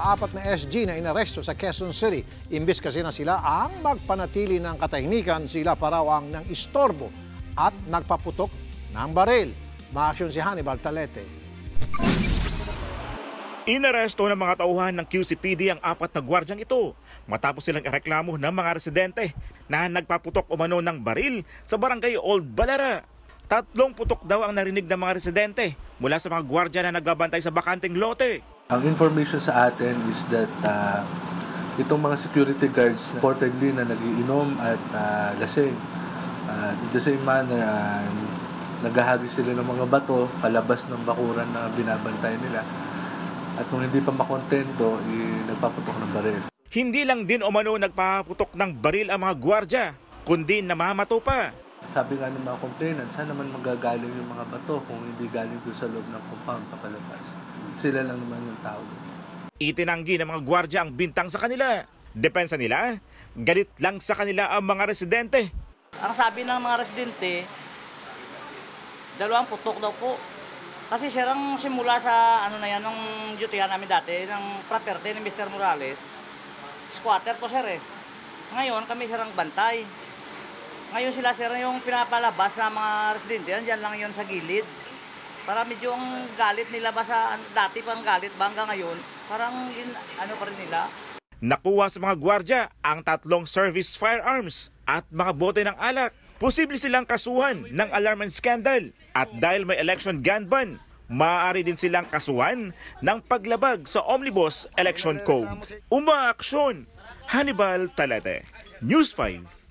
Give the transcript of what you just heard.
Apat na SG na inaresto sa Quezon City. Imbis kasi na sila ang magpanatili ng katahimikan, sila pa raw ang nang istorbo at nagpaputok ng baril. Maaksyon si Hannibal Talete. Inaresto ng mga tauhan ng QCPD ang apat na gwardyang ito matapos silang ireklamo ng mga residente na nagpaputok umano ng baril sa barangay Old Balara. 3 putok daw ang narinig ng mga residente mula sa mga gwardya na nagbabantay sa bakanteng lote. Ang information sa atin is that itong mga security guards reportedly na nagiinom at lasing. In the same manner, naghahagi sila ng mga bato palabas ng bakuran na binabantay nila. At kung hindi pa makontento, nagpaputok ng baril. Hindi lang din umano nagpaputok ng baril ang mga gwardya, kundi namamato pa. Sabi nga ng mga complainant, saan naman magagaling yung mga bato kung hindi galing doon sa loob ng compound papalabas. Sila lang naman yung tao. Itinanggi ng mga gwardya ang bintang sa kanila. Depensa nila, galit lang sa kanila ang mga residente. Ang sabi ng mga residente, 2 putok daw po. Kasi sirang simula sa nung duty namin dati, ng property ni Mr. Morales, squatter po sir eh. Ngayon kami sirang bantay. Ngayon sila sir yung pinapalabas ng mga residente, nandiyan lang yun sa gilid. Para medyo ang galit nila ba sa dati pang galit ba hanggang ngayon, parang pa rin nila. Nakuha sa mga gwardya ang 3 service firearms at mga bote ng alak. Posible silang kasuhan ng alarm and scandal at dahil may election gun ban, maaari din silang kasuhan ng paglabag sa Omnibus Election Code. Umaaksyon! Hannibal Talete, News 5.